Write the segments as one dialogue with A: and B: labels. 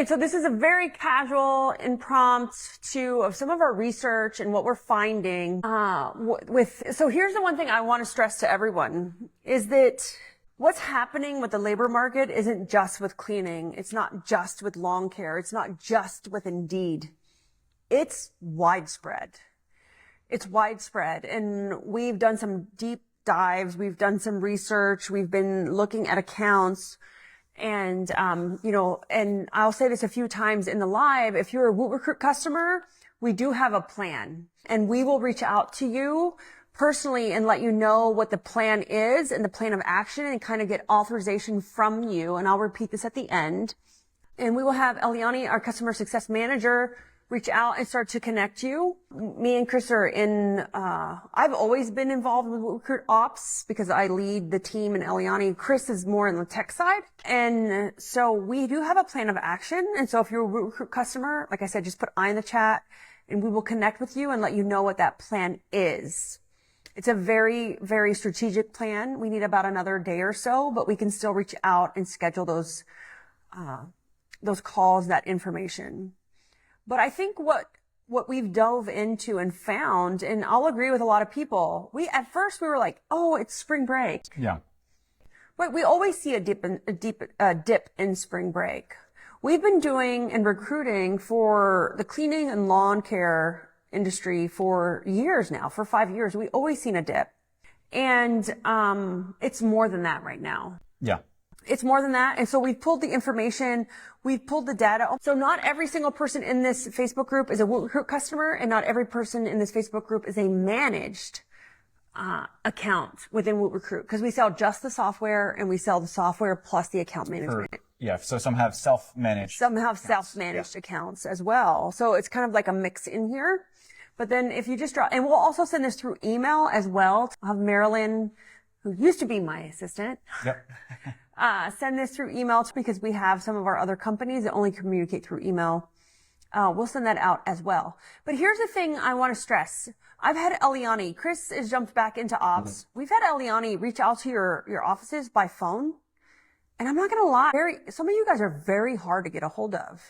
A: And so this is a very casual, impromptu of some of our research and what we're finding. So here's the one thing I want to stress to everyone is that what's happening with the labor market isn't just with cleaning. It's not just with lawn care. It's not just with Indeed. It's widespread. It's widespread. And we've done some deep dives. We've done some research. We've been looking at accounts. And, and I'll say this a few times in the live, if you're a WootRecruit customer, we do have a plan and we will reach out to you personally and let you know what the plan is and the plan of action and kind of get authorization from you. And I'll repeat this at the end. And we will have Eliani, our customer success manager, reach out and start to connect you. Me and Chris are I've always been involved with WootRecruit Ops because I lead the team in Eliani. Chris is more on the tech side. And so we do have a plan of action. And so if you're a WootRecruit customer, like I said, just put I in the chat and we will connect with you and let you know what that plan is. It's a very, very strategic plan. We need about another day or so, but we can still reach out and schedule those calls, that information. But I think what we've dove into and found, and I'll agree with a lot of people, at first we were like, oh, it's spring break.
B: Yeah.
A: But we always see a dip in spring break. We've been doing and recruiting for the cleaning and lawn care industry for years now, for 5 years. We always seen a dip. And it's more than that right now.
B: Yeah.
A: It's more than that. And so we've pulled the information, we've pulled the data. So not every single person in this Facebook group is a WootRecruit customer, and not every person in this Facebook group is a managed account within WootRecruit, because we sell just the software and we sell the software plus the account management.
B: So some have self-managed.
A: Some have self-managed accounts as well. So it's kind of like a mix in here. But then if you just and we'll also send this through email as well. I'll have Marilyn, who used to be my assistant.
B: Yep.
A: Send this through email because we have some of our other companies that only communicate through email. We'll send that out as well. But here's the thing I want to stress. I've had Eliani. Chris has jumped back into ops. Mm-hmm. We've had Eliani reach out to your offices by phone. And I'm not going to lie, some of you guys are very hard to get a hold of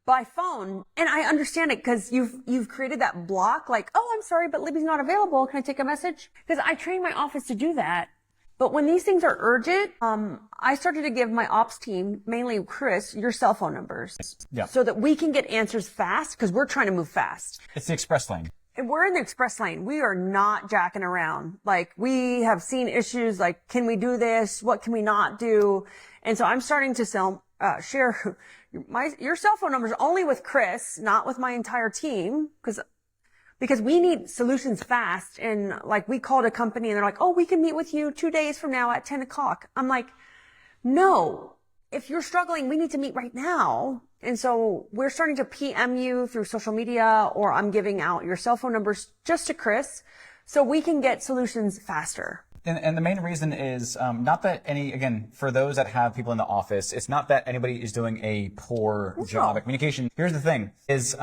A: by phone. And I understand it because you've created that block like, oh, I'm sorry, but Libby's not available. Can I take a message? Because I train my office to do that. But when these things are urgent, I started to give my ops team, mainly Chris, your cell phone numbers.
B: Yeah.
A: So that we can get answers fast because we're trying to move fast.
B: It's the express lane.
A: And we're in the express lane. We are not jacking around. Like, we have seen issues like, can we do this? What can we not do? And so I'm starting to share your cell phone numbers only with Chris, not with my entire team, because we need solutions fast. And like, we called a company and they're like, oh, we can meet with you 2 days from now at 10 o'clock. I'm like, no, if you're struggling, we need to meet right now. And so we're starting to PM you through social media, or I'm giving out your cell phone numbers just to Chris so we can get solutions faster.
B: And the main reason is not that again, for those that have people in the office, it's not that anybody is doing a poor job at communication. Here's the thing is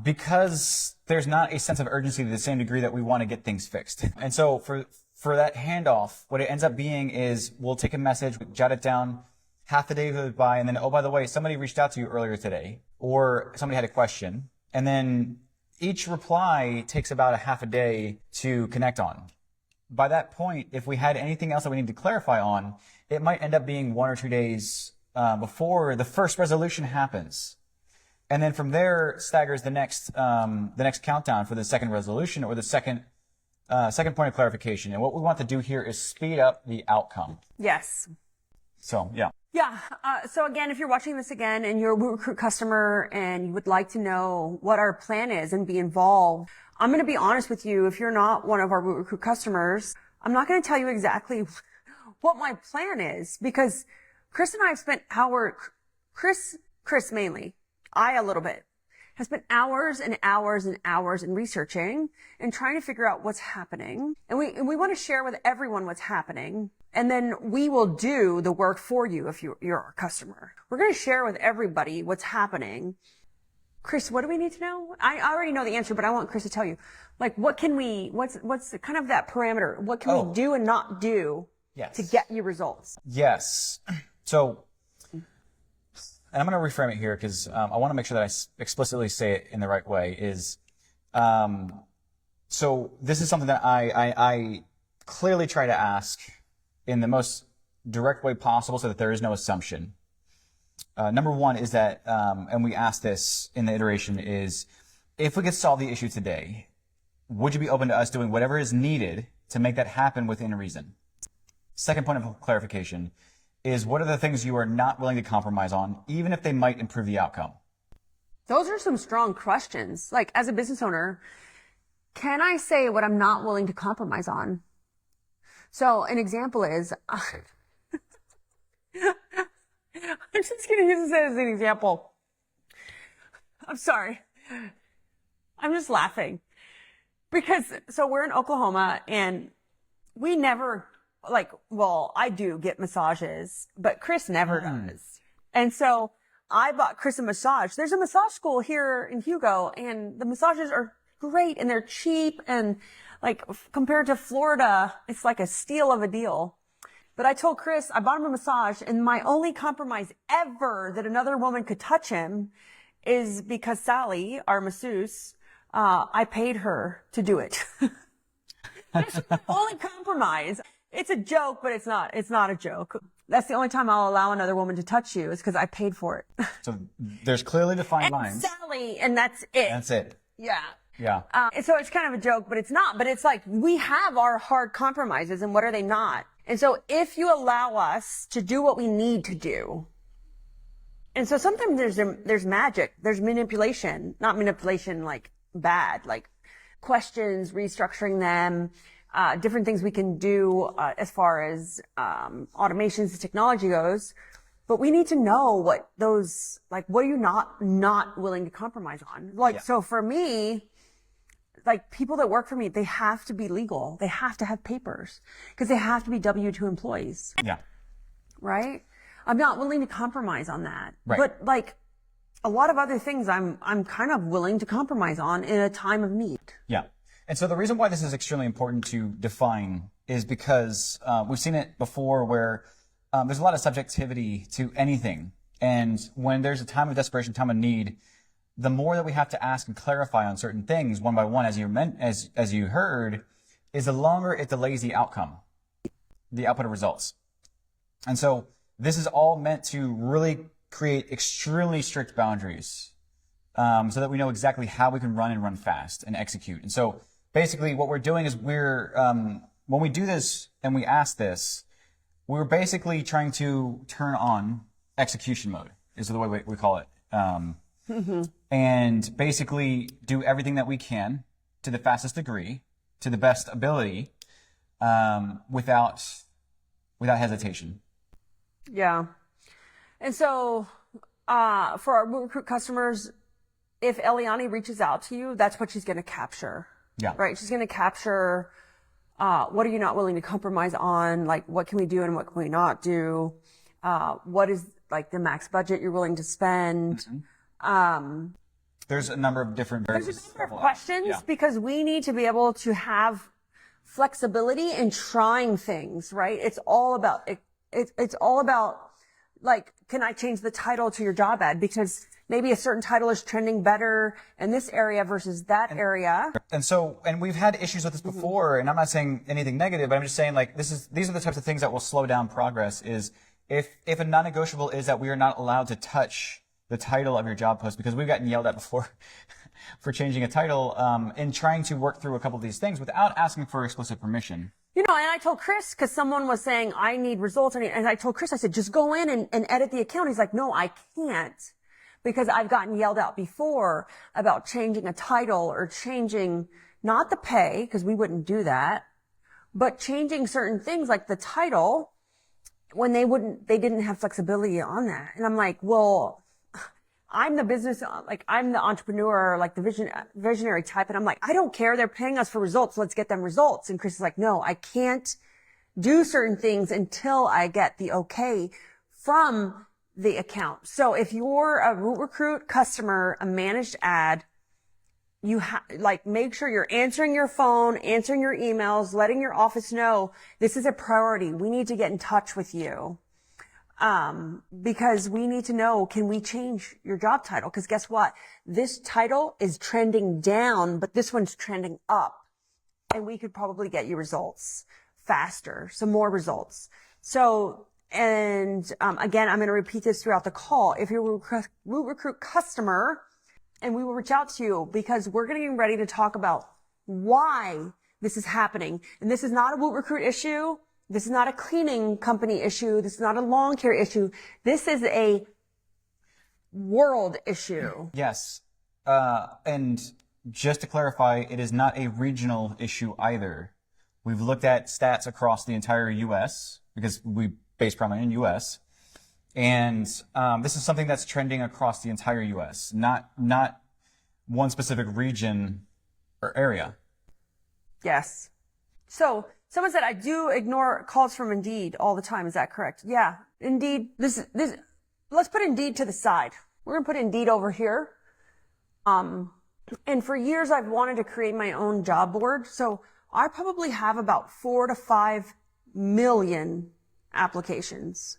B: because there's not a sense of urgency to the same degree that we want to get things fixed. And so for that handoff, what it ends up being is we'll take a message, jot it down, half the day goes by, and then, oh, by the way, somebody reached out to you earlier today, or somebody had a question, and then each reply takes about a half a day to connect on. By that point, if we had anything else that we need to clarify on, it might end up being 1 or 2 days before the first resolution happens. And then from there staggers the next countdown for the second resolution or the second point of clarification. And what we want to do here is speed up the outcome.
A: Yes.
B: So, yeah.
A: Yeah. So again, if you're watching this again and you're a WootRecruit customer and you would like to know what our plan is and be involved, I'm going to be honest with you. If you're not one of our WootRecruit customers, I'm not going to tell you exactly what my plan is, because Chris and I have spent Chris mainly, I a little bit, has spent hours and hours and hours in researching and trying to figure out what's happening. And we want to share with everyone what's happening. And then we will do the work for you if you're our customer. We're going to share with everybody what's happening. Chris, what do we need to know? I already know the answer, but I want Chris to tell you. Like, what's kind of that parameter? What can we do and not do to get you results?
B: Yes. So and I'm going to reframe it here because I want to make sure that I explicitly say it in the right way, is so this is something that I clearly try to ask in the most direct way possible so that there is no assumption. Number one is that, and we asked this in the iteration, is if we could solve the issue today, would you be open to us doing whatever is needed to make that happen within reason? Second point of clarification is what are the things you are not willing to compromise on, even if they might improve the outcome?
A: Those are some strong questions. Like, as a business owner, can I say what I'm not willing to compromise on? So an example is, I'm just going to use this as an example. I'm sorry. I'm just laughing because, so we're in Oklahoma and we never well, I do get massages, but Chris never does. And so I bought Chris a massage. There's a massage school here in Hugo and the massages are great and they're cheap and like compared to Florida, it's like a steal of a deal. But I told Chris, I bought him a massage and my only compromise ever that another woman could touch him is because Sally, our masseuse, I paid her to do it. That's the only compromise. It's a joke, but it's not a joke. That's the only time I'll allow another woman to touch you is because I paid for it.
B: So there's clearly defined
A: and
B: lines.
A: Sally, and that's it.
B: That's it.
A: Yeah.
B: Yeah.
A: And so it's kind of a joke, but it's not. But it's like we have our hard compromises, and what are they not? And so if you allow us to do what we need to do, and so sometimes there's magic, there's manipulation, not manipulation like bad, like questions, restructuring them, different things we can do as far as automations and technology goes. But we need to know what those, like, what are you not willing to compromise on? Like, so for me, like people that work for me, they have to be legal. They have to have papers because they have to be W-2 employees.
B: Yeah.
A: Right? I'm not willing to compromise on that.
B: Right.
A: But like a lot of other things I'm kind of willing to compromise on in a time of need.
B: Yeah. And so the reason why this is extremely important to define is because we've seen it before where there's a lot of subjectivity to anything. And when there's a time of desperation, time of need, the more that we have to ask and clarify on certain things one by one, as you heard, is the longer it delays the outcome, the output of results. And so this is all meant to really create extremely strict boundaries so that we know exactly how we can run and run fast and execute. And so basically what we're doing is when we do this and we ask this, we're basically trying to turn on execution mode is the way we call it. And basically do everything that we can to the fastest degree, to the best ability, without hesitation.
A: Yeah. And so, for our recruit customers, if Eliani reaches out to you, that's what she's going to capture.
B: Yeah.
A: Right. She's going to capture, what are you not willing to compromise on? Like, what can we do and what can we not do? What is like the max budget you're willing to spend? Mm-hmm.
B: There's a number of different variables.
A: There's a number of questions because we need to be able to have flexibility in trying things, right? It's all about, it's all about like, can I change the title to your job ad? Because maybe a certain title is trending better in this area versus that area.
B: And we've had issues with this before, and I'm not saying anything negative, but I'm just saying like these are the types of things that will slow down progress is if a non-negotiable is that we are not allowed to touch the title of your job post, because we've gotten yelled at before for changing a title and trying to work through a couple of these things without asking for explicit permission.
A: You know, and I told Chris, because someone was saying, I need results. And I told Chris, I said, just go in and edit the account. He's like, no, I can't. Because I've gotten yelled at before about changing a title or changing not the pay, because we wouldn't do that, but changing certain things like the title when they didn't have flexibility on that. And I'm like, well, I'm the business, like I'm the entrepreneur, like the visionary type. And I'm like, I don't care. They're paying us for results. Let's get them results. And Chris is like, no, I can't do certain things until I get the okay from the account. So if you're a Root Recruit customer, a managed ad, you make sure you're answering your phone, answering your emails, letting your office know this is a priority. We need to get in touch with you. Because we need to know, can we change your job title? Because guess what? This title is trending down, but this one's trending up. And we could probably get you results faster, some more results. So, and again, I'm going to repeat this throughout the call. If you're a Woot Recruit customer, and we will reach out to you because we're getting ready to talk about why this is happening. And this is not a Woot Recruit issue. This is not a cleaning company issue. This is not a lawn care issue. This is a world issue.
B: Yes. And just to clarify, it is not a regional issue either. We've looked at stats across the entire U.S. because we base primarily in U.S. And this is something that's trending across the entire U.S., not one specific region or area.
A: Yes. So someone said, I do ignore calls from Indeed all the time. Is that correct? Yeah. Indeed. Let's put Indeed to the side. We're going to put Indeed over here. And for years, I've wanted to create my own job board. So I probably have about 4 to 5 million applications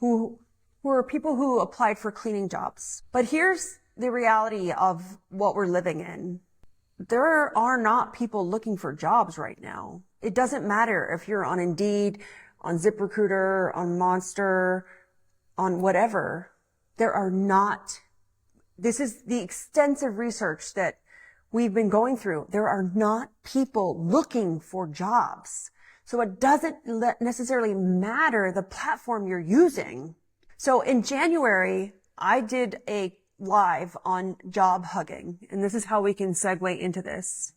A: who are people who applied for cleaning jobs. But here's the reality of what we're living in. There are not people looking for jobs right now. It doesn't matter if you're on Indeed, on ZipRecruiter, on Monster, on whatever. There are not. This is the extensive research that we've been going through. There are not people looking for jobs. So it doesn't necessarily matter the platform you're using. So in January, I did a live on job hugging, and this is how we can segue into this.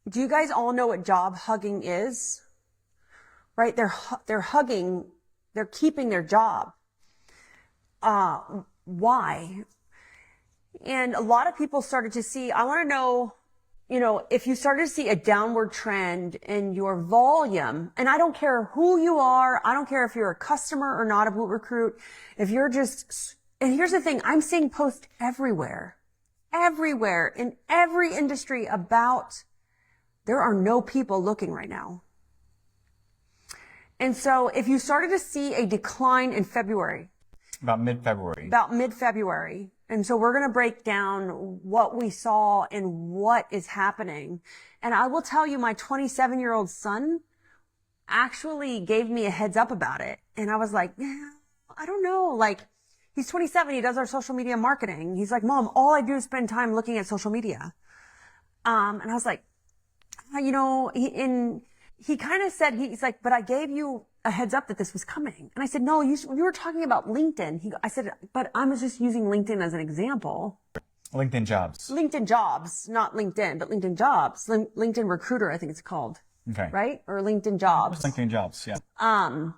A: Do you guys all know what job hugging is? Right? They're hugging, they're keeping their job. Why? And a lot of people started to see, I want to know, if you started to see a downward trend in your volume, and I don't care who you are, I don't care if you're a customer or not of Woot Recruit, if you're just, and here's the thing, I'm seeing posts everywhere, in every industry about there are no people looking right now. And so if you started to see a decline in February,
B: About mid-February.
A: And so we're going to break down what we saw and what is happening. And I will tell you, my 27-year-old son actually gave me a heads up about it. And I was like, yeah, I don't know. Like, he's 27. He does our social media marketing. He's like, Mom, all I do is spend time looking at social media. And I was like, he kind of said, he's like, but I gave you a heads up that this was coming. And I said, no, you were talking about LinkedIn. I said, but I was just using LinkedIn as an example.
B: LinkedIn Jobs.
A: LinkedIn Jobs, not LinkedIn, but LinkedIn Jobs. LinkedIn Recruiter, I think it's called.
B: Okay.
A: Right? Or LinkedIn Jobs.
B: LinkedIn Jobs, yeah.
A: And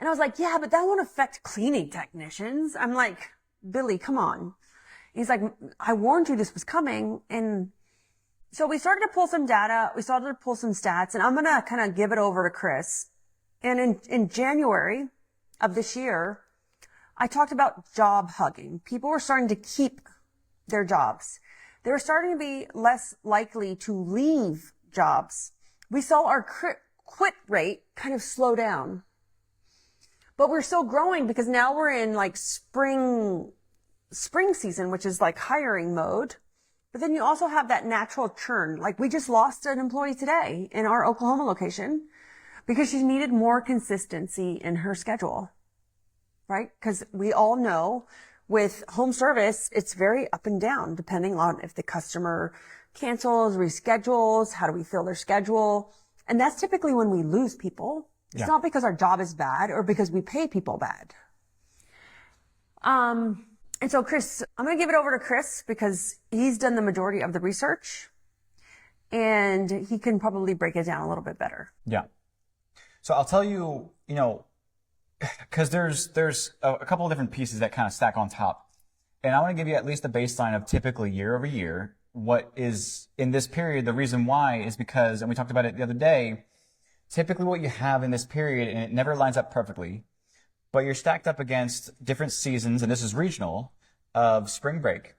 A: I was like, yeah, but that won't affect cleaning technicians. I'm like, Billy, come on. He's like, I warned you this was coming. And so we started to pull some data. We started to pull some stats, and I'm going to kind of give it over to Chris. And in January of this year, I talked about job hugging. People were starting to keep their jobs. They were starting to be less likely to leave jobs. We saw our quit rate kind of slow down. But we're still growing because now we're in like spring season, which is like hiring mode. But then you also have that natural churn. Like we just lost an employee today in our Oklahoma location because she needed more consistency in her schedule, right? Because we all know with home service, it's very up and down depending on if the customer cancels, reschedules, how do we fill their schedule? And that's typically when we lose people. It's not because our job is bad or because we pay people bad. And so Chris, I'm going to give it over to Chris because he's done the majority of the research and he can probably break it down a little bit better.
B: Yeah. So I'll tell you, because there's a couple of different pieces that kind of stack on top. And I want to give you at least a baseline of typically year over year. What is in this period, the reason why is because, and we talked about it the other day, typically what you have in this period, and it never lines up perfectly, but you're stacked up against different seasons, and this is regional, of spring break.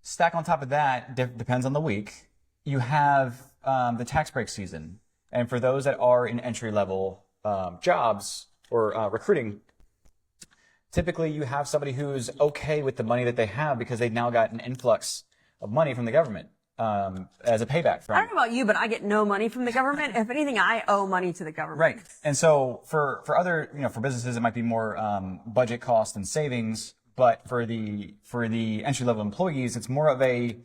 B: Stack on top of that, depends on the week, you have the tax break season. And for those that are in entry-level jobs, or recruiting, typically you have somebody who's okay with the money that they have because they've now got an influx of money from the government as a payback from.
A: I don't know about you, but I get no money from the government. If anything, I owe money to the government.
B: Right. And so for other, for businesses, it might be more budget cost and savings. But for the entry level employees, it's more of a,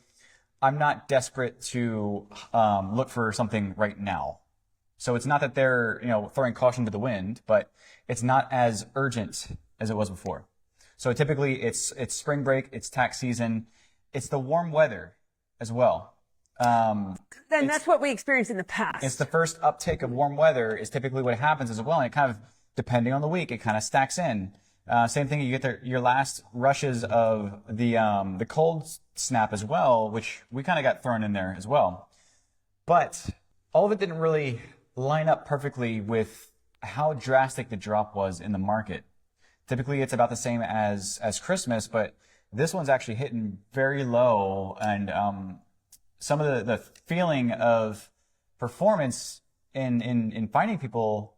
B: I'm not desperate to look for something right now. So it's not that they're, throwing caution to the wind, but it's not as urgent as it was before. So typically it's spring break, it's tax season, it's the warm weather as well.
A: Then that's what we experienced in the past.
B: It's the first uptick of warm weather is typically what happens as well. And it kind of, depending on the week, it kind of stacks in. Same thing, you get your last rushes of the cold snap as well, which we kind of got thrown in there as well. But all of it didn't really line up perfectly with how drastic the drop was in the market. Typically, it's about the same as Christmas, but this one's actually hitting very low, and some of the feeling of performance in finding people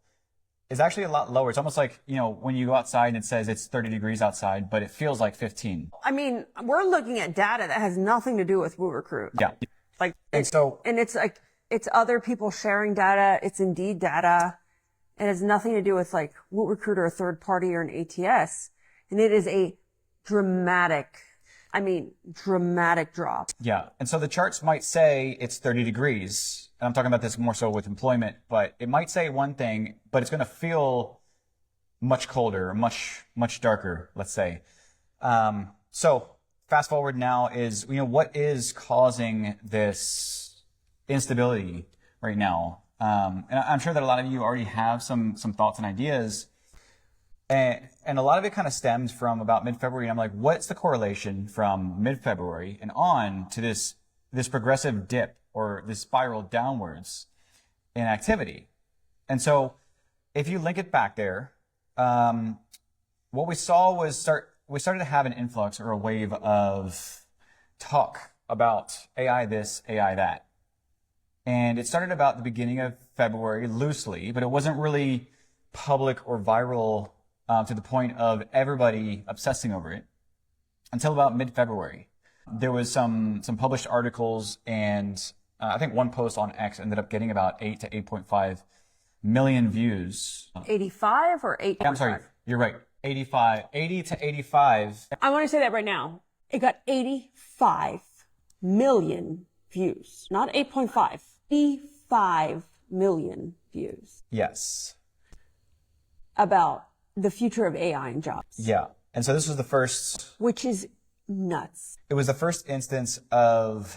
B: is actually a lot lower. It's almost like, when you go outside and it says it's 30 degrees outside, but it feels like 15.
A: I mean, we're looking at data that has nothing to do with WooRecruit.
B: Yeah.
A: And it's like, it's other people sharing data. It's Indeed data. It has nothing to do with like WooRecruit or a third party or an ATS. And it is a dramatic drop.
B: Yeah. And so the charts might say it's 30 degrees. And I'm talking about this more so with employment, but it might say one thing, but it's going to feel much colder, much darker, let's say. So fast forward now is, what is causing this instability right now? And I'm sure that a lot of you already have some thoughts and ideas. And a lot of it kind of stems from about mid-February. And I'm like, what's the correlation from mid-February and on to this progressive dip or this spiral downwards in activity? And so if you link it back there, what we saw was we started to have an influx or a wave of talk about AI this, AI that. And it started about the beginning of February loosely, but it wasn't really public or viral to the point of everybody obsessing over it until about mid-February. There was some published articles, and I think one post on X ended up getting about 8 to 8.5 million views.
A: 85 or 8?
B: I'm sorry, you're right. 80 to 85.
A: I want to say that right now. It got 85 million views, not 8.5. 85 million views.
B: Yes.
A: About the future of AI and jobs.
B: Yeah. And so this was the first.
A: Which is nuts.
B: It was the first instance of,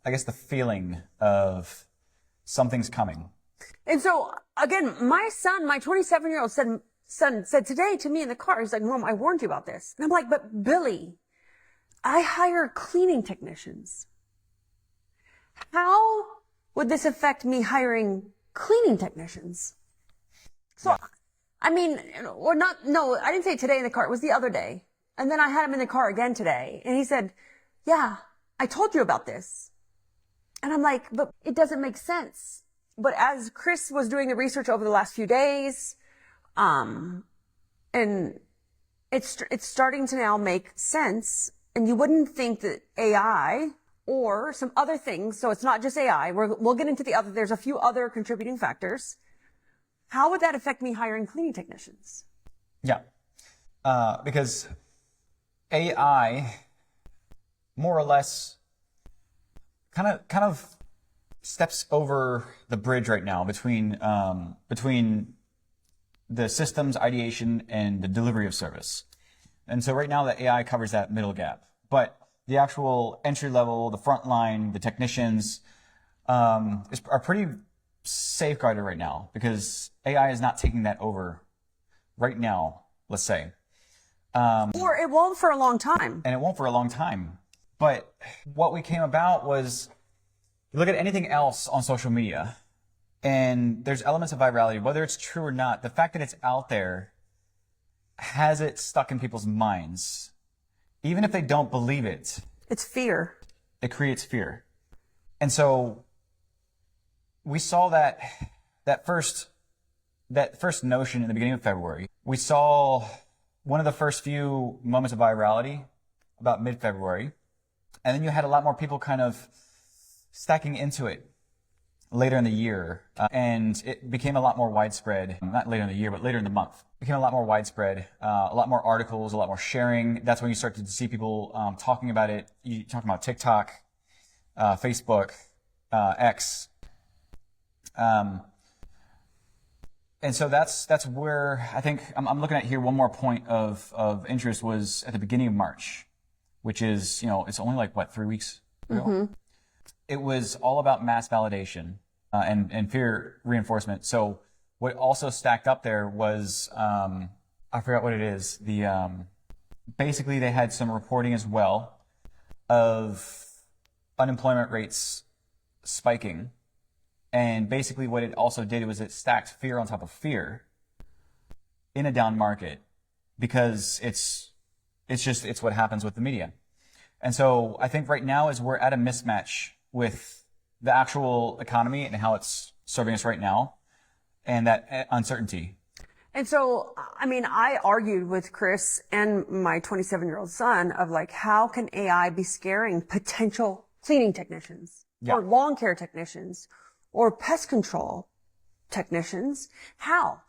B: I guess, the feeling of something's coming.
A: And so, again, my son, my 27-year-old son said today to me in the car, he's like, Mom, I warned you about this. And I'm like, but Billy, I hire cleaning technicians. How would this affect me hiring cleaning technicians? So, I mean, or not, no, I didn't say today in the car. It was the other day. And then I had him in the car again today. And he said, yeah, I told you about this. And I'm like, but it doesn't make sense. But as Chris was doing the research over the last few days, and it's starting to now make sense. And you wouldn't think that AI or some other things, so it's not just AI, we'll get into there's a few other contributing factors. How would that affect me hiring cleaning technicians?
B: Yeah. Because AI more or less kind of steps over the bridge right now between the systems ideation and the delivery of service. And so right now the AI covers that middle gap, but the actual entry level, the front line, the technicians are pretty safeguarded right now because AI is not taking that over right now, let's say.
A: Or it won't for a long time.
B: And it won't for a long time. But what we came about was, you look at anything else on social media, and there's elements of virality, whether it's true or not. The fact that it's out there has it stuck in people's minds. Even if they don't believe it.
A: It's fear.
B: It creates fear. And so we saw that first that first notion in the beginning of February, we saw one of the first few moments of virality about mid-February. And then you had a lot more people kind of stacking into it later in the year. And it became a lot more widespread, not later in the year, but later in the month. It became a lot more widespread, a lot more articles, a lot more sharing. That's when you started to see people talking about it. You talking about TikTok, Facebook, X. And so that's where I think I'm looking at here. One more point of interest was at the beginning of March, which is, it's only like, what, 3 weeks ago? Mm-hmm. It was all about mass validation, and fear reinforcement. So what also stacked up there was, I forgot what it is. Basically they had some reporting as well of unemployment rates spiking. And basically what it also did was it stacked fear on top of fear in a down market, because it's what happens with the media. And so I think right now is we're at a mismatch with the actual economy and how it's serving us right now, and that uncertainty.
A: And so, I argued with Chris and my 27-year-old son of like, how can AI be scaring potential cleaning technicians or lawn care technicians or pest control technicians? How?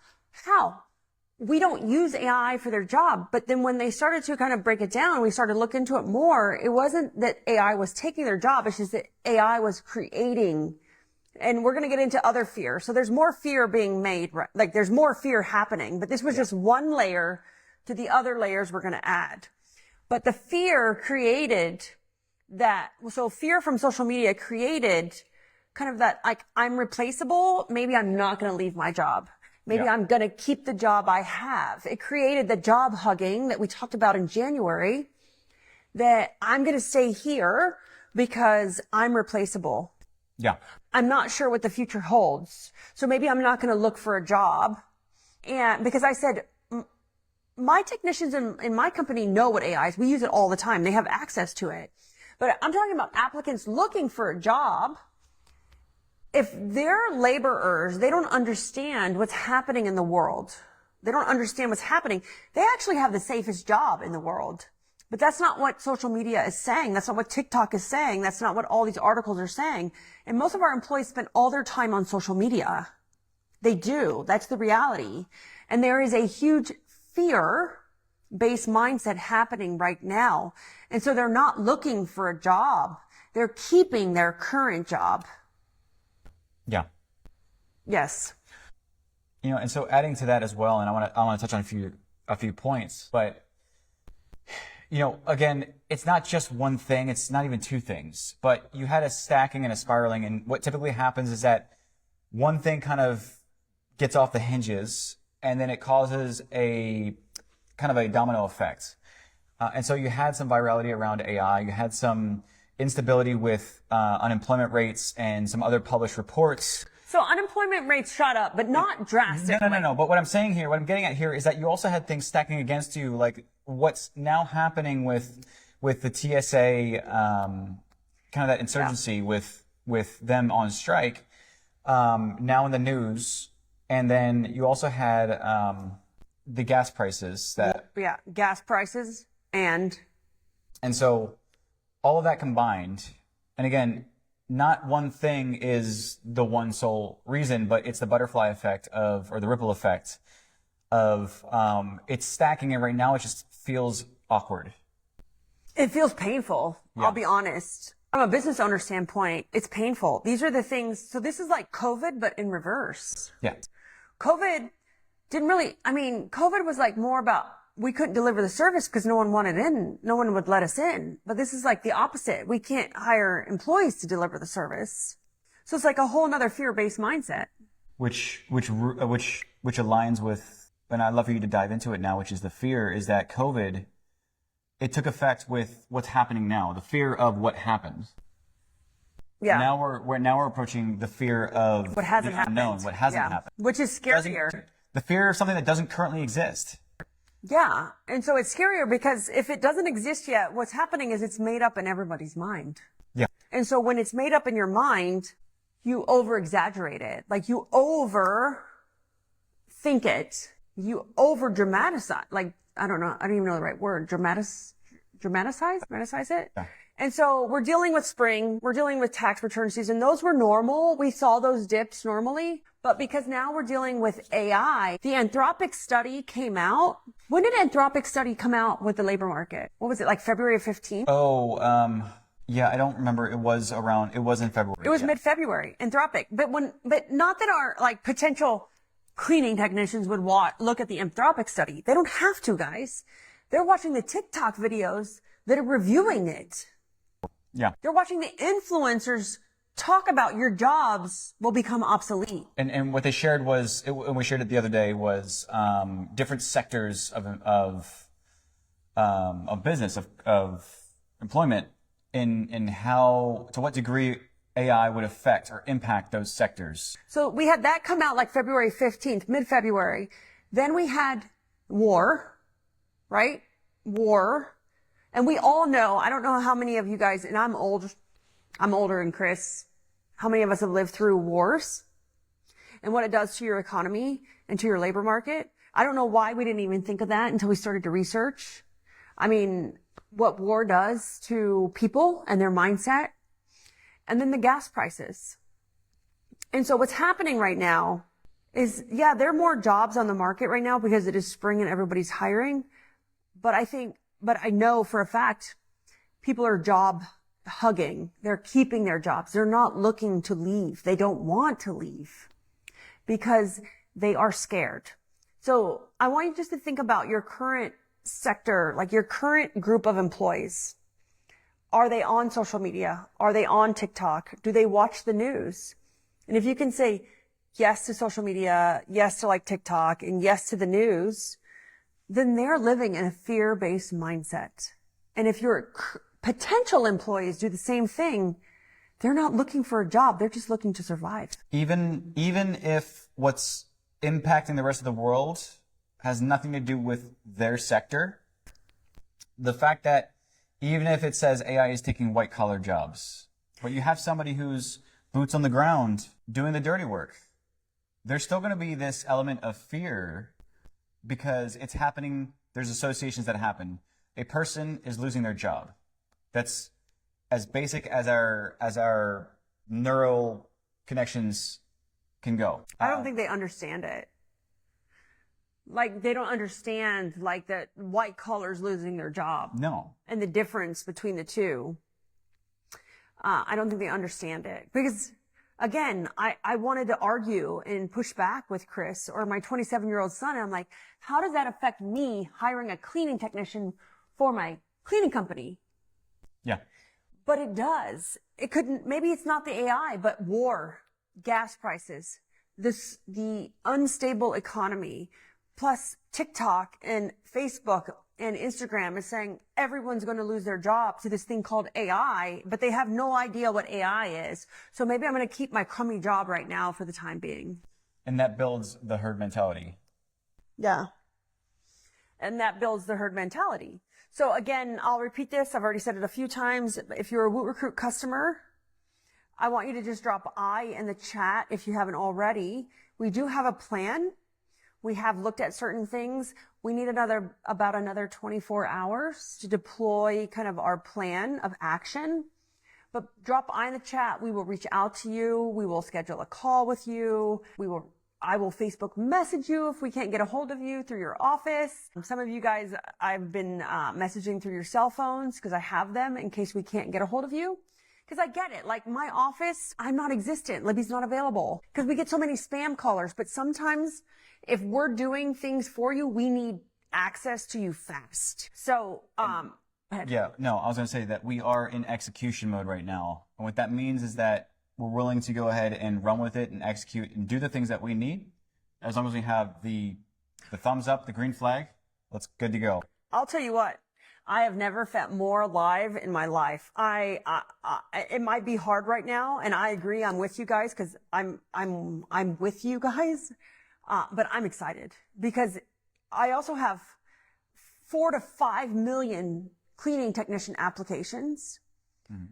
A: We don't use AI for their job. But then when they started to kind of break it down, we started to look into it more. It wasn't that AI was taking their job. It's just that AI was creating. And we're going to get into other fear. So there's more fear being made, like there's more fear happening, but this was just one layer to the other layers we're going to add. But the fear created so fear from social media created kind of that, like, I'm replaceable. Maybe I'm not going to leave my job. Maybe I'm going to keep the job I have. It created the job hugging that we talked about in January, that I'm going to stay here because I'm replaceable.
B: Yeah.
A: I'm not sure what the future holds. So maybe I'm not going to look for a job. And because I said, my technicians in my company know what AI is. We use it all the time. They have access to it. But I'm talking about applicants looking for a job. If they're laborers, they don't understand what's happening in the world. They don't understand what's happening. They actually have the safest job in the world. But that's not what social media is saying. That's not what TikTok is saying. That's not what all these articles are saying. And most of our employees spend all their time on social media. They do. That's the reality. And there is a huge fear-based mindset happening right now. And so they're not looking for a job. They're keeping their current job.
B: Yeah.
A: Yes.
B: And so adding to that as well, and I want to touch on a few points, but again, it's not just one thing. It's not even two things, but you had a stacking and a spiraling. And what typically happens is that one thing kind of gets off the hinges, and then it causes a kind of a domino effect. And so you had some virality around AI. You had some instability with unemployment rates and some other published reports.
A: So unemployment rates shot up, but not drastically.
B: No. But what I'm getting at here is that you also had things stacking against you, like what's now happening with the TSA, kind of that insurgency with them on strike, now in the news. And then you also had the gas prices
A: gas prices and
B: so all of that combined, and again, not one thing is the one sole reason, but it's the butterfly effect or the ripple effect of, it's stacking, and right now it just feels awkward.
A: It feels painful. Yeah. I'll be honest. From a business owner standpoint, it's painful. These are the things. So this is like COVID, but in reverse.
B: Yeah.
A: COVID was like more about, we couldn't deliver the service because no one wanted in. No one would let us in. But this is like the opposite. We can't hire employees to deliver the service. So it's like a whole nother fear-based mindset.
B: Which aligns with, and I'd love for you to dive into it now, which is the fear is that COVID, it took effect with what's happening now, the fear of what happened.
A: Yeah.
B: Now we're approaching the fear of
A: what hasn't happened.
B: Unknown, what hasn't happened.
A: Which is scarier.
B: The fear of something that doesn't currently exist.
A: Yeah. And so it's scarier because if it doesn't exist yet, what's happening is it's made up in everybody's mind.
B: Yeah.
A: And so when it's made up in your mind, you over exaggerate it. Like you over think it, you over dramatize, like, I don't know, I don't even know the right word, dramatize it.
B: Yeah.
A: And so we're dealing with spring, we're dealing with tax return season. Those were normal. We saw those dips normally, but because now we're dealing with AI, the Anthropic study came out. When did Anthropic study come out with the labor market? What was it, like February 15th?
B: Oh, yeah, I don't remember. It was in February.
A: It was
B: yeah.
A: mid-February, Anthropic. But not that our like potential cleaning technicians would look at the Anthropic study. They don't have to, guys. They're watching the TikTok videos that are reviewing it.
B: Yeah.
A: They're watching the influencers talk about your jobs will become obsolete.
B: And what they shared was, and we shared it the other day, was different sectors of business, of employment, in how, to what degree AI would affect or impact those sectors.
A: So we had that come out like February 15th, mid-February. Then we had war, right? War. And we all know, I don't know how many of you guys, and I'm older than Chris, how many of us have lived through wars and what it does to your economy and to your labor market. I don't know why we didn't even think of that until we started to research. I mean, what war does to people and their mindset, and then the gas prices. And so what's happening right now is, yeah, there are more jobs on the market right now because it is spring and everybody's hiring. But I know for a fact, people are job hugging. They're keeping their jobs. They're not looking to leave. They don't want to leave because they are scared. So I want you just to think about your current sector, like your current group of employees. Are they on social media? Are they on TikTok? Do they watch the news? And if you can say yes to social media, yes to like TikTok, and yes to the news, then they're living in a fear-based mindset. And if your potential employees do the same thing, they're not looking for a job. They're just looking to survive.
B: Even if what's impacting the rest of the world has nothing to do with their sector, the fact that even if it says AI is taking white collar jobs, but you have somebody who's boots on the ground doing the dirty work, there's still going to be this element of fear because it's happening. There's associations that happen. A person is losing their job. That's as basic as our neural connections can go.
A: I don't think they understand it. Like, they don't understand, like, that white collar's losing their job.
B: No.
A: And the difference between the two. I don't think they understand it. Because, again, I wanted to argue and push back with Chris or my 27-year-old son. And I'm like, how does that affect me hiring a cleaning technician for my cleaning company?
B: Yeah.
A: But it does. It couldn't, maybe it's not the AI, but war, gas prices, the unstable economy, plus TikTok and Facebook and Instagram is saying everyone's going to lose their job to this thing called AI, but they have no idea what AI is. So maybe I'm going to keep my crummy job right now for the time being.
B: And that builds the herd mentality.
A: Yeah. And that builds the herd mentality. So again, I'll repeat this. I've already said it a few times. If you're a Woot Recruit customer, I want you to just drop I in the chat if you haven't already. We do have a plan. We have looked at certain things. We need about another 24 hours to deploy kind of our plan of action. But drop I in the chat. We will reach out to you. We will schedule a call with you. I will Facebook message you if we can't get a hold of you through your office. Some of you guys, I've been messaging through your cell phones because I have them in case we can't get a hold of you. Because I get it. Like my office, I'm not existent. Libby's not available. Because we get so many spam callers. But sometimes if we're doing things for you, we need access to you fast. So,
B: Yeah, no, I was going to say that we are in execution mode right now. And what that means is that we're willing to go ahead and run with it and execute and do the things that we need. As long as we have the thumbs up, the green flag, let's good to go.
A: I'll tell you what. I have never felt more alive in my life. It might be hard right now, and I agree. I'm with you guys because I'm with you guys. But I'm excited because I also have 4 to 5 million cleaning technician applications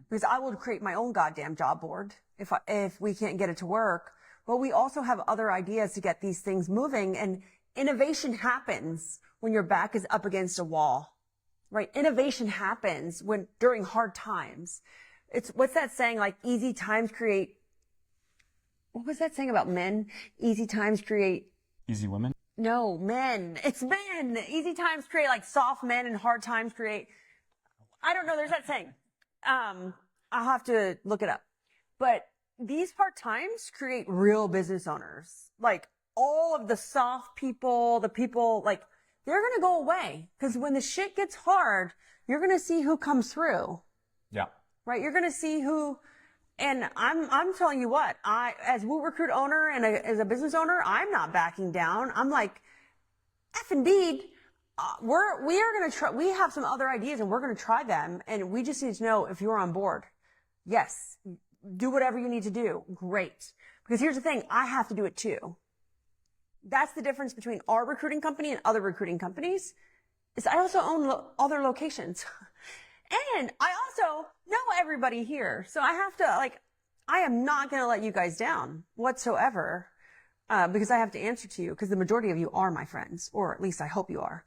A: because I will create my own goddamn job board if we can't get it to work but we also have other ideas to get these things moving. And innovation happens when your back is up against a wall, right? Innovation happens during hard times. What's that saying? Like easy times create, what was that saying about men? Easy times create
B: Easy women.
A: no, men. It's men. Easy times create like soft men and hard times create. I don't know. There's that saying. I'll have to look it up. But these hard times create real business owners. Like all of the soft people, the people like they're going to go away because when the shit gets hard, you're going to see who comes through,
B: Yeah.
A: right? You're going to see who. And I'm telling you what, as Woo Recruit owner and as a business owner, I'm not backing down. I'm like, F indeed, we are going to try, we have some other ideas and we're going to try them. And we just need to know if you're on board. Yes, do whatever you need to do. Great. Because here's the thing, I have to do it too. That's the difference between our recruiting company and other recruiting companies is I also own other locations. And I also know everybody here. So I have to I am not going to let you guys down whatsoever, because I have to answer to you because the majority of you are my friends, or at least I hope you are,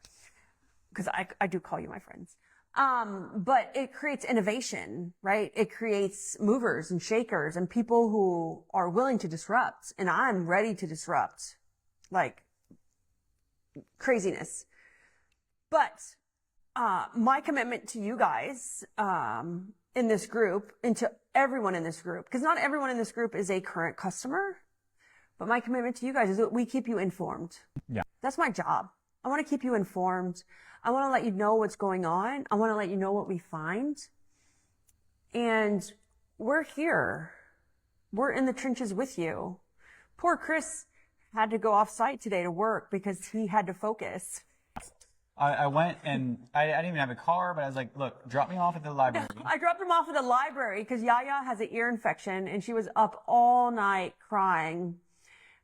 A: because I do call you my friends. But it creates innovation, right? It creates movers and shakers and people who are willing to disrupt. And I'm ready to disrupt like craziness. But my commitment to you guys, in this group and to everyone in this group, because not everyone in this group is a current customer, but my commitment to you guys is that we keep you informed.
B: Yeah.
A: That's my job. I want to keep you informed. I want to let you know what's going on. I want to let you know what we find. And we're here. We're in the trenches with you. Poor Chris had to go off site today to work because he had to focus.
B: I went and I didn't even have a car, but I was like, look, drop me off at the library.
A: I dropped him off at the library because Yaya has an ear infection and she was up all night crying.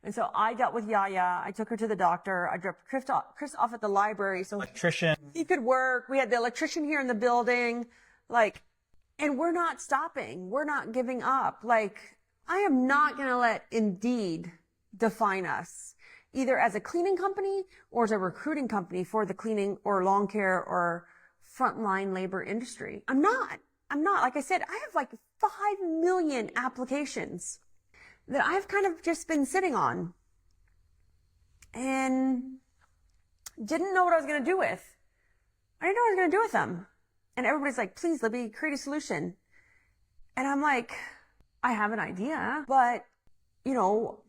A: And so I dealt with Yaya. I took her to the doctor. I dropped Chris off at the library so
B: Electrician.
A: he could work. We had the electrician here in the building. And we're not stopping. We're not giving up. I am not going to let Indeed define us, either as a cleaning company or as a recruiting company for the cleaning or lawn care or frontline labor industry. I'm not. Like I said, I have 5 million applications that I've kind of just been sitting on and didn't know what I was going to do with. I didn't know what I was going to do with them. And everybody's like, please, Libby, create a solution. And I'm like, I have an idea, but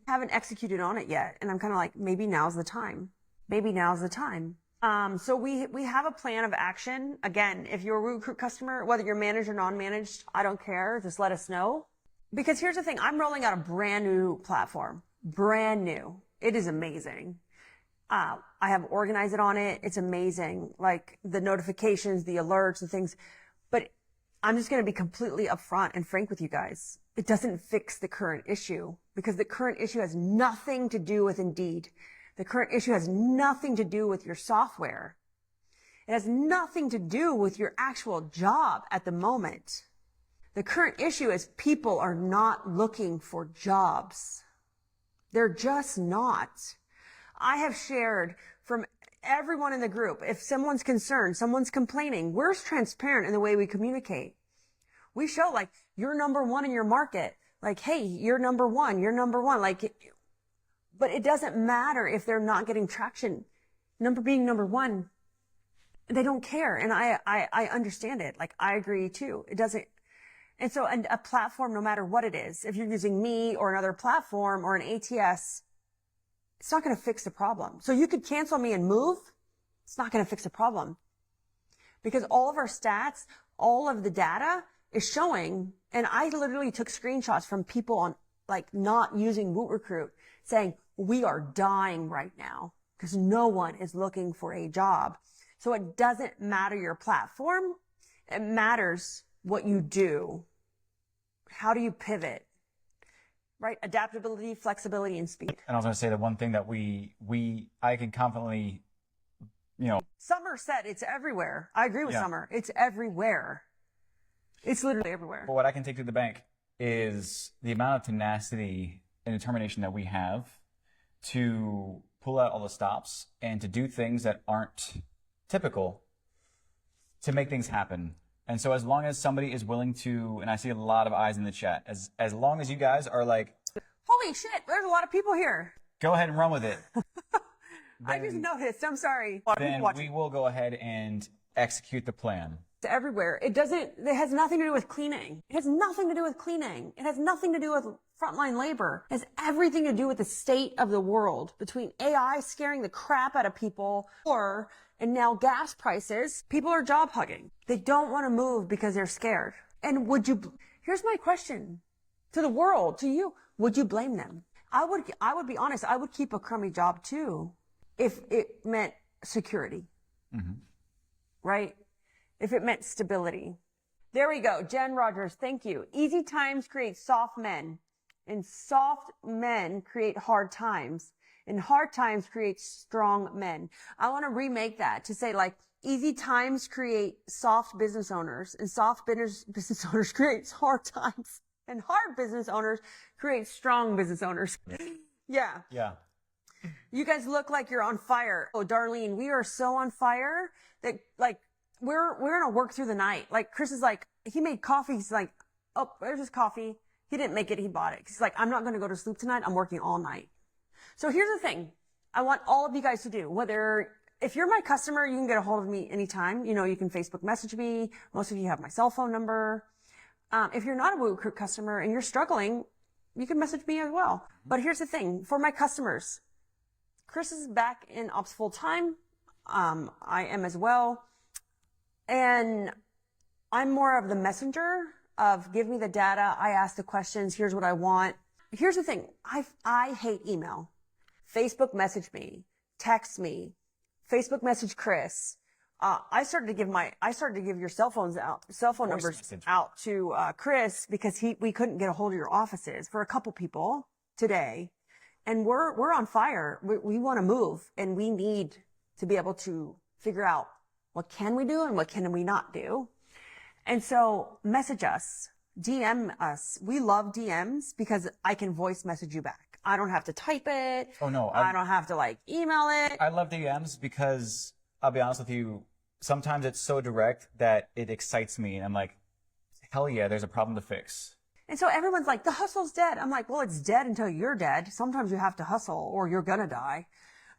A: haven't executed on it yet. And I'm kind of like, maybe now's the time. Maybe now's the time. So we have a plan of action. Again, if you're a recruit customer, whether you're managed or non-managed, I don't care. Just let us know. Because here's the thing. I'm rolling out a brand new platform. Brand new. It is amazing. I have Organize It on it. It's amazing. Like the notifications, the alerts, the things. But I'm just going to be completely upfront and frank with you guys. It doesn't fix the current issue because the current issue has nothing to do with Indeed. The current issue has nothing to do with your software. It has nothing to do with your actual job at the moment. The current issue is people are not looking for jobs. They're just not. I have shared from everyone in the group, if someone's concerned, someone's complaining, we're transparent in the way we communicate. We show you're number one in your market. Hey, you're number one. You're number one. But it doesn't matter if they're not getting traction. Being number one, they don't care. And I understand it. I agree too. It doesn't. And so a platform, no matter what it is, if you're using me or another platform or an ATS, it's not going to fix the problem. So you could cancel me and move. It's not going to fix the problem because all of our stats, all of the data is showing. And I literally took screenshots from people on not using Woot Recruit saying we are dying right now because no one is looking for a job. So it doesn't matter your platform. It matters what you do. How do you pivot? Right? Adaptability, flexibility, and speed.
B: And I was going to say the one thing that I can confidently,
A: Summer said it's everywhere. I agree with Summer. It's everywhere. It's literally everywhere.
B: But what I can take to the bank is the amount of tenacity and determination that we have to pull out all the as and to do things that aren't typical to make things happen. And so as long as somebody is willing to, and I see a lot of eyes in the chat, as long as you guys are like,
A: holy shit, there's a lot of people here.
B: go ahead and run with it.
A: I just noticed. I'm sorry.
B: Then we will go ahead and execute the plan.
A: Everywhere. It has nothing to do with cleaning. It has nothing to do with cleaning. It has nothing to do with frontline labor. It has everything to do with the state of the world between AI scaring the crap out of people and now gas prices. People are job hugging. They don't want to move because they're scared. And here's my question to the world, to you. Would you blame them? I would be honest. I would keep a crummy job too if it meant security. Mm-hmm. Right? If it meant stability. There we go. Jen Rogers, thank you. Easy times create soft men, and soft men create hard times, and hard times create strong men. I want to remake that to say like easy times create soft business owners, and soft business owners create hard times, and hard business owners create strong business owners. Yeah.
B: Yeah.
A: You guys look like you're on fire. Oh, Darlene, we are so on fire that like, we're gonna work through the night. Like Chris is like, he made coffee. He's like, oh, there's his coffee. He didn't make it. He bought it. He's like, I'm not gonna go to sleep tonight. I'm working all night. So here's the thing. I want all of you guys to do, if you're my customer, you can get a hold of me anytime. You know, you can Facebook message me. Most of you have my cell phone number. If you're not a Woo Crew customer and you're struggling, you can message me as well. But here's the thing. For my customers, Chris is back in ops full time. I am as well. And I'm more of the messenger of give me the data. I ask the questions. Here's what I want. Here's the thing. I hate email. Facebook message me, text me, Facebook message Chris. I started to give your cell phone numbers out to Chris because we couldn't get a hold of your offices for a couple people today. And we're on fire. We want to move, and we need to be able to figure out what can we do and what can we not do. And so message us, DM us. We love DMs because I can voice message you back. I don't have to type it.
B: Oh no.
A: I don't have to like email it.
B: I love DMs because I'll be honest with you, sometimes it's so direct that it excites me and I'm like, hell yeah, there's a problem to fix.
A: And so everyone's like, the hustle's dead. I'm like, well, it's dead until you're dead. Sometimes you have to hustle or you're gonna die.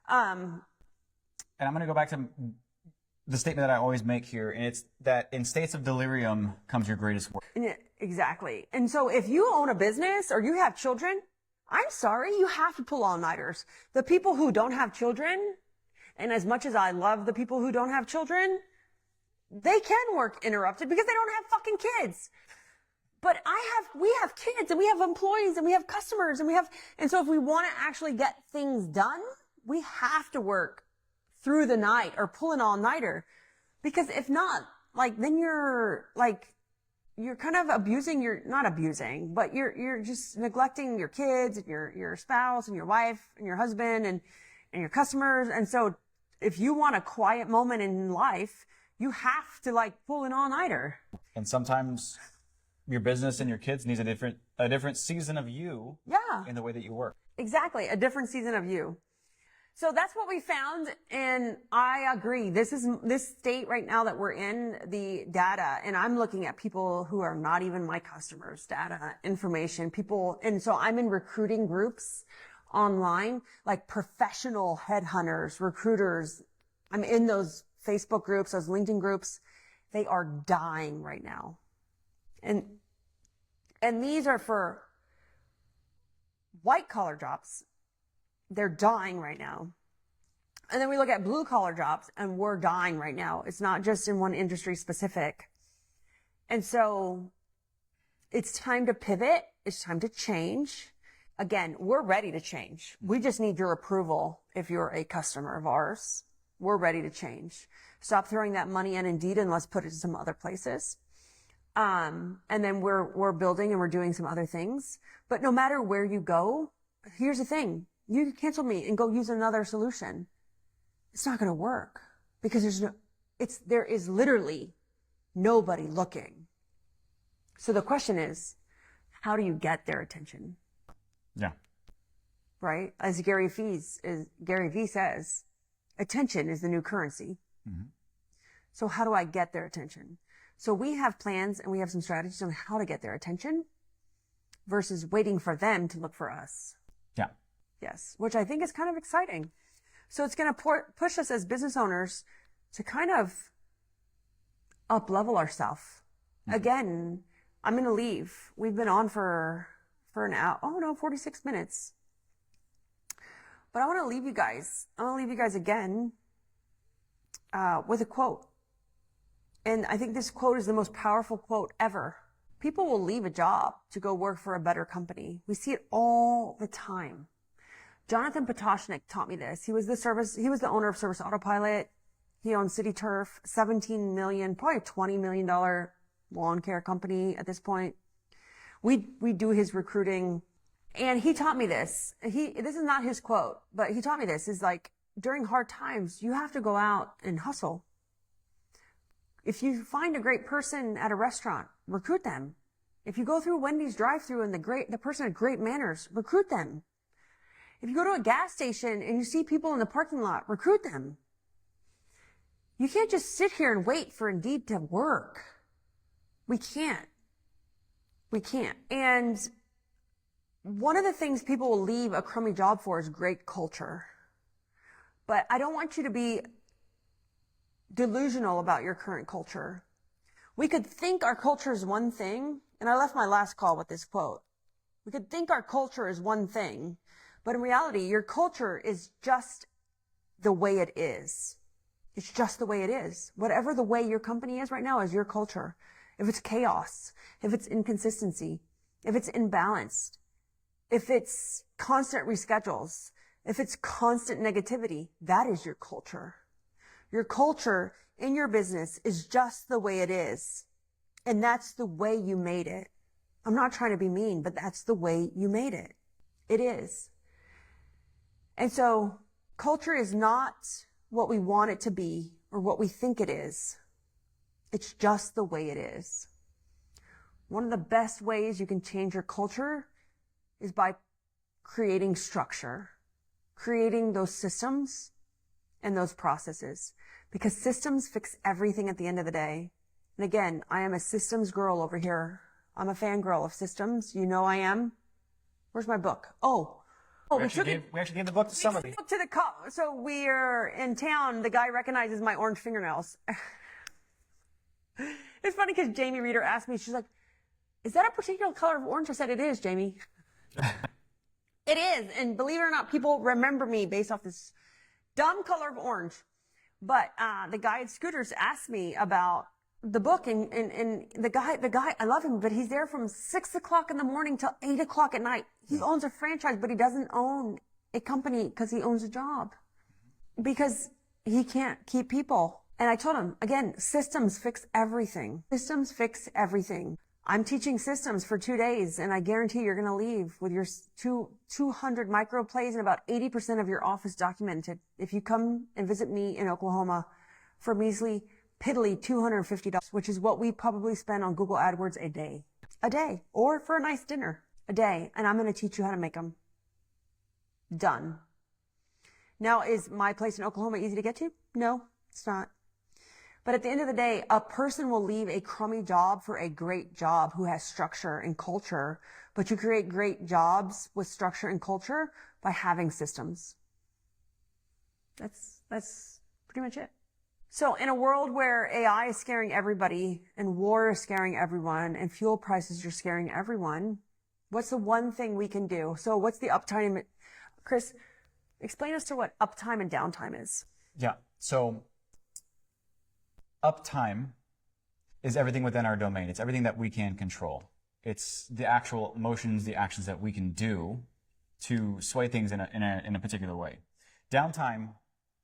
B: And I'm gonna go back to the statement that I always make here, and it's that in states of delirium comes your greatest work.
A: Yeah, exactly. And so if you own a business or you have children, I'm sorry, you have to pull all-nighters. The people who don't have children, and as much as I love the people who don't have children, they can work interrupted because they don't have fucking kids. But we have kids and we have employees and we have customers and so if we want to actually get things done, we have to work through the night or pull an all-nighter. Because if not, like, then you're kind of not abusing, but you're just neglecting your kids and your spouse and your wife and your husband and your customers. And so if you want a quiet moment in life, you have to like pull an all-nighter.
B: And sometimes your business and your kids needs a different season of you.
A: Yeah.
B: In the way that you work.
A: Exactly. A different season of you. So that's what we found. And I agree. This state right now that we're in, the data, and I'm looking at people who are not even my customers, data, information, people. And so I'm in recruiting groups online, like professional headhunters, recruiters. I'm in those Facebook groups, those LinkedIn groups. They are dying right now. And these are for white collar jobs. They're dying right now. And then we look at blue collar jobs and we're dying right now. It's not just in one industry specific. And so it's time to pivot. It's time to change. Again, we're ready to change. We just need your approval if you're a customer of ours. We're ready to change. Stop throwing that money in Indeed and let's put it in some other places. And then we're building and we're doing some other things. But no matter where you go, here's the thing. You can cancel me and go use another solution. It's not going to work because there is literally nobody looking. So the question is, how do you get their attention?
B: Yeah.
A: right? As Gary Vee says, attention is the new currency. So how do I get their attention? So we have plans and we have some strategies on how to get their attention versus waiting for them to look for us.
B: Yeah.
A: Yes, which I think is kind of exciting. So it's going to push us as business owners to kind of up-level ourselves. Again, I'm going to leave. We've been on for an hour. Oh no, 46 minutes. But I want to leave you guys. I want to leave you guys again with a quote. And I think this quote is the most powerful quote ever. People will leave a job to go work for a better company. We see it all the time. Jonathan Potoshnik taught me this. He was the owner of Service Autopilot. He owned City Turf, $17 million, probably $20 million lawn care company at this point. We do his recruiting. And he taught me this. This is not his quote, but he taught me this is like during hard times, you have to go out and hustle. If you find a great person at a restaurant, recruit them. If you go through Wendy's drive-thru and the person had great manners, recruit them. If you go to a gas station and you see people in the parking lot, recruit them. You can't just sit here and wait for Indeed to work. We can't. We can't. And one of the things people will leave a crummy job for is great culture. But I don't want you to be delusional about your current culture. We could think our culture is one thing, and I left my last call with this quote. We could think our culture is one thing, but in reality, your culture is just the way it is. It's just the way it is. Whatever the way your company is right now is your culture. If it's chaos, if it's inconsistency, if it's imbalanced, if it's constant reschedules, if it's constant negativity, that is your culture. Your culture in your business is just the way it is. And that's the way you made it. I'm not trying to be mean, but that's the way you made it. It is. And so culture is not what we want it to be or what we think it is. It's just the way it is. One of the best ways you can change your culture is by creating structure, creating those systems and those processes, because systems fix everything at the end of the day. And again, I am a systems girl over here. I'm a fangirl of systems. You know I am. Where's my book? We actually gave
B: the book to somebody.
A: So we're in town. The guy recognizes my orange fingernails. It's funny because Jamie Reeder asked me, she's like, is that a particular color of orange? I said, it is, Jamie. It is. And believe it or not, people remember me based off this dumb color of orange. But the guy at Scooters asked me about the book, and the guy, I love him, but he's there from 6 o'clock in the morning till 8 o'clock at night. He owns a franchise, but he doesn't own a company because he owns a job. Because he can't keep people. And I told him, again, systems fix everything. Systems fix everything. I'm teaching systems for 2 days, and I guarantee you're going to leave with your 200 micro plays and about 80% of your office documented. If you come and visit me in Oklahoma for measly, piddly $250, which is what we probably spend on Google AdWords a day, or for a nice dinner a day. And I'm going to teach you how to make them. Done. Now, is my place in Oklahoma easy to get to? No, it's not. But at the end of the day, a person will leave a crummy job for a great job who has structure and culture. But you create great jobs with structure and culture by having systems. That's pretty much it. So in a world where AI is scaring everybody and war is scaring everyone and fuel prices are scaring everyone, what's the one thing we can do? So what's the uptime? Chris, explain as to what uptime and downtime is.
B: Yeah. So uptime is everything within our domain. It's everything that we can control. It's the actual emotions, the actions that we can do to sway things in a particular way. Downtime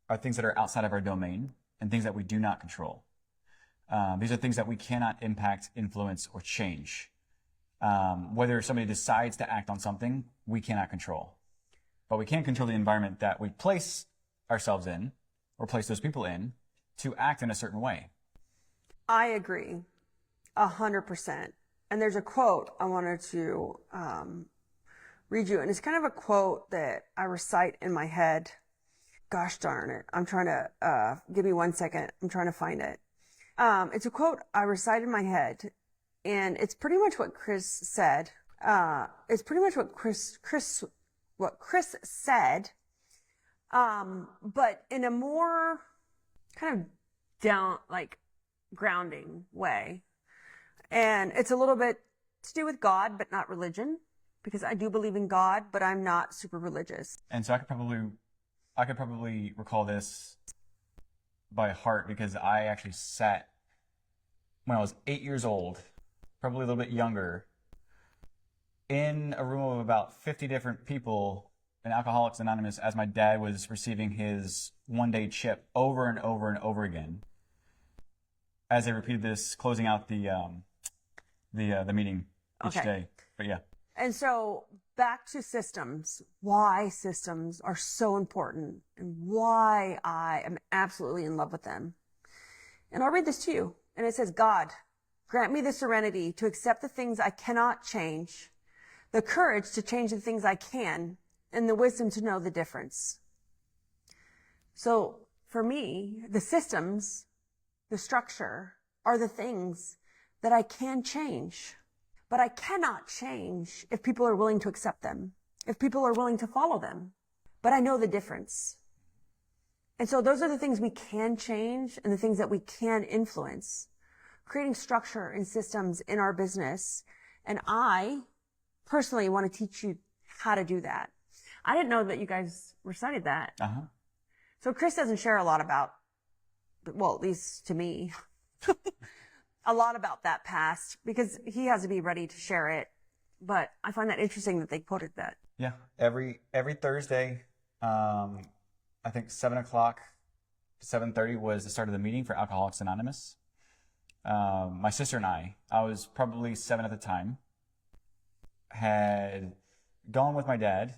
B: are things that are outside of our domain and things that we do not control. These are things that we cannot impact, influence, or change. Whether somebody decides to act on something, we cannot control. But we can control the environment that we place ourselves in or place those people in to act in a certain way.
A: I agree 100%. And there's a quote I wanted to read you. And it's kind of a quote that I recite in my head. Gosh darn it. I'm trying to, give me 1 second. I'm trying to find it. It's a quote I recite in my head, and it's pretty much what Chris said. It's pretty much what Chris said. But in a more kind of down, like grounding way. And it's a little bit to do with God, but not religion, because I do believe in God, but I'm not super religious.
B: And so I could probably recall this by heart because I actually sat when I was 8 years old, probably a little bit younger, in a room of about 50 different people in Alcoholics Anonymous as my dad was receiving his one-day chip over and over and over again. As they repeated this, closing out the meeting each day. But yeah.
A: And so back to systems, why systems are so important and why I am absolutely in love with them. And I'll read this to you. And it says, God, grant me the serenity to accept the things I cannot change, the courage to change the things I can, and the wisdom to know the difference. So for me, the systems, the structure are the things that I can change. But I cannot change if people are willing to accept them, if people are willing to follow them. But I know the difference. And so those are the things we can change and the things that we can influence. Creating structure and systems in our business. And I personally want to teach you how to do that. I didn't know that you guys recited that.
B: Uh-huh.
A: So Chris doesn't share a lot about, well, at least to me, a lot about that past because he has to be ready to share it. But I find that interesting that they quoted that.
B: Yeah. Every Thursday, I think 7 o'clock to 7:30 was the start of the meeting for Alcoholics Anonymous. My sister and I was probably 7 at the time, had gone with my dad.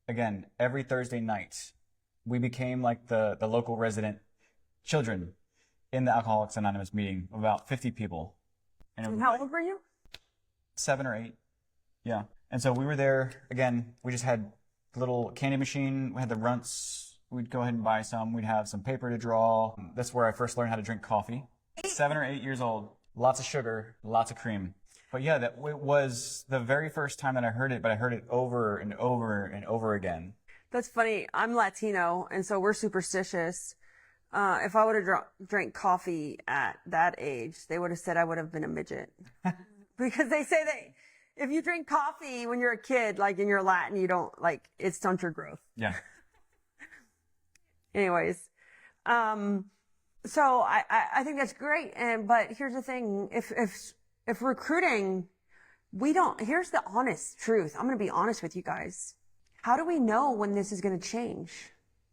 B: Again, every Thursday night, we became like the local resident children in the Alcoholics Anonymous meeting of about 50 people.
A: And how old were you?
B: 7 or 8. Yeah. And so we were there. Again, we just had a little candy machine. We had the runts. We'd go ahead and buy some. We'd have some paper to draw. That's where I first learned how to drink coffee. 7 or 8 years old. Lots of sugar, lots of cream. But yeah, that was the very first time that I heard it, but I heard it over and over and over again.
A: That's funny. I'm Latino, and so we're superstitious. If I would have drank coffee at that age, they would have said I would have been a midget. Because they say if you drink coffee when you're a kid, like and you're Latin, you don't, like, it stunts your growth.
B: Yeah.
A: Anyways, so I think that's great. But here's the thing. If recruiting, here's the honest truth. I'm going to be honest with you guys. How do we know when this is going to change?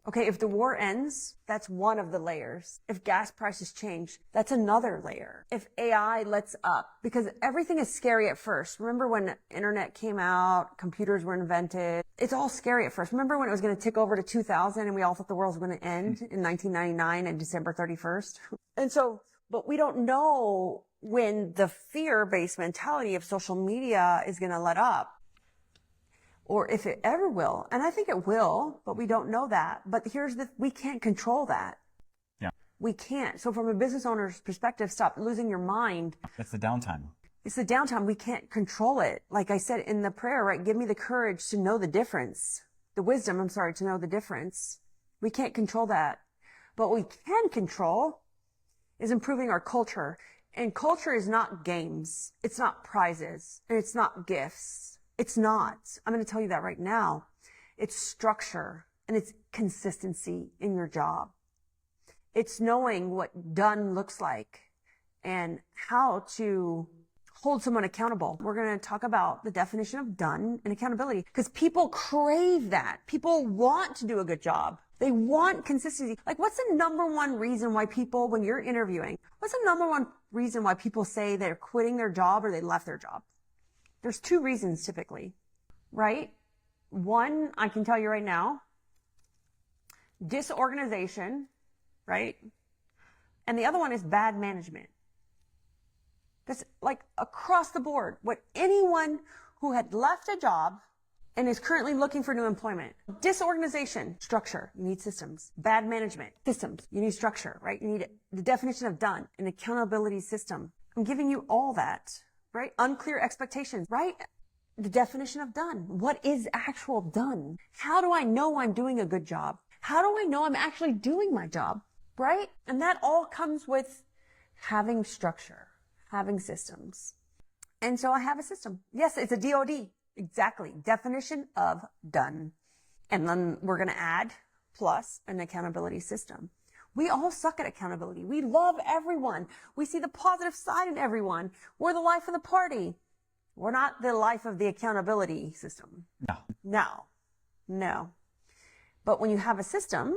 A: Okay, if the war ends, that's one of the layers. If gas prices change, that's another layer. If AI lets up, because everything is scary at first. Remember when internet came out, computers were invented? It's all scary at first. Remember when it was going to tick over to 2000 and we all thought the world was going to end in 1999 and December 31st? And so, but we don't know when the fear-based mentality of social media is going to let up. Or if it ever will. And I think it will, but we don't know that. But we can't control that.
B: Yeah.
A: We can't. So from a business owner's perspective, stop losing your mind.
B: That's the downtime.
A: It's the downtime. We can't control it. Like I said in the prayer, right? Give me the courage to know the difference. The wisdom, to know the difference. We can't control that. But what we can control is improving our culture. And culture is not games. It's not prizes. And it's not gifts. It's not. I'm going to tell you that right now. It's structure and it's consistency in your job. It's knowing what done looks like and how to hold someone accountable. We're going to talk about the definition of done and accountability because people crave that. People want to do a good job. They want consistency. Like, what's the number one reason why people, when you're interviewing, what's the number one reason why people say they're quitting their job or they left their job? There's 2 reasons typically, right? One, I can tell you right now, disorganization, right? And the other one is bad management. That's like across the board. What anyone who had left a job and is currently looking for new employment. Disorganization, structure, you need systems. Bad management, systems, you need structure, right? You need the definition of done, an accountability system. I'm giving you all that, right? Unclear expectations, right? The definition of done. What is actual done? How do I know I'm doing a good job? How do I know I'm actually doing my job, right? And that all comes with having structure, having systems. And so I have a system. Yes, it's a DOD. Exactly. Definition of done. And then we're going to add plus an accountability system. We all suck at accountability. We love everyone. We see the positive side in everyone. We're the life of the party. We're not the life of the accountability system. No. But when you have a system,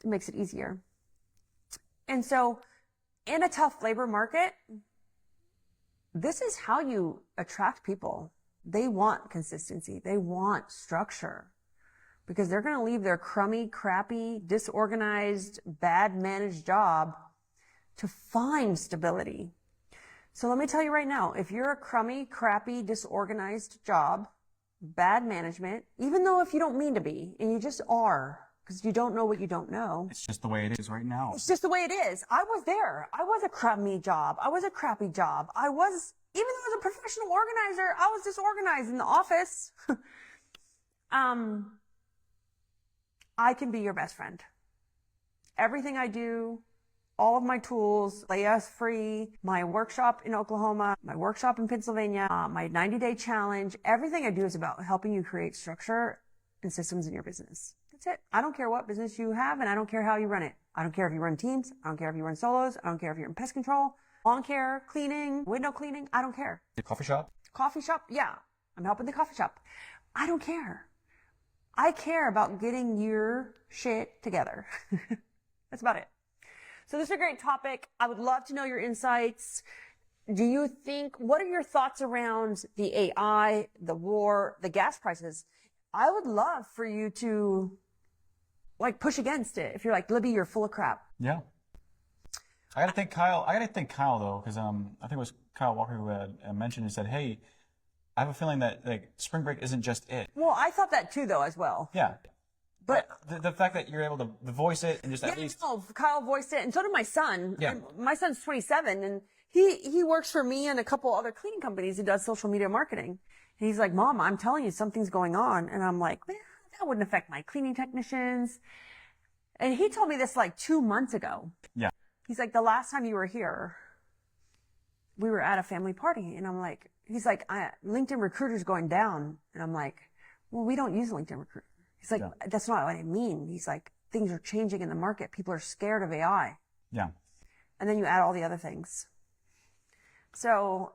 A: it makes it easier. And so in a tough labor market, this is how you attract people. They want consistency. They want structure because they're going to leave their crummy, crappy, disorganized, bad managed job to find stability. So let me tell you right now, if you're a crummy, crappy, disorganized job, bad management, even though if you don't mean to be, and you just are, because you don't know what you don't know.
B: It's just the way it is right now.
A: It's just the way it is. I was there. I was a crummy job. I was a crappy job. Even though I was a professional organizer, I was disorganized in the office. I can be your best friend. Everything I do, all of my tools, Layas Free, my workshop in Oklahoma, my workshop in Pennsylvania, my 90-day challenge, everything I do is about helping you create structure and systems in your business. That's it. I don't care what business you have, and I don't care how you run it. I don't care if you run teams. I don't care if you run solos. I don't care if you're in pest control, lawn care, cleaning, window cleaning. I don't care.
B: The coffee shop?
A: Coffee shop? Yeah. I'm helping the coffee shop. I don't care. I care about getting your shit together. That's about it. So this is a great topic. I would love to know your insights. What are your thoughts around the AI, the war, the gas prices? I would love for you to push against it. If you're like, Libby, you're full of crap.
B: Yeah. I gotta thank Kyle though, because I think it was Kyle Walker who had mentioned and said, hey, I have a feeling that spring break isn't just it.
A: Well, I thought that too though as well.
B: Yeah.
A: But
B: the fact that you're able to voice it and just at least.
A: No, Kyle voiced it, and so did my son.
B: Yeah.
A: And my son's 27, and he works for me and a couple other cleaning companies. He does social media marketing. And he's like, Mom, I'm telling you, something's going on. And I'm like, man, that wouldn't affect my cleaning technicians. And he told me this 2 months ago.
B: Yeah.
A: He's like, the last time you were here, we were at a family party. And I'm like, he's like, LinkedIn Recruiter's going down. And I'm like, well, we don't use LinkedIn Recruiter. He's like, That's not what I mean. He's like, things are changing in the market. People are scared of AI.
B: Yeah.
A: And then you add all the other things. So,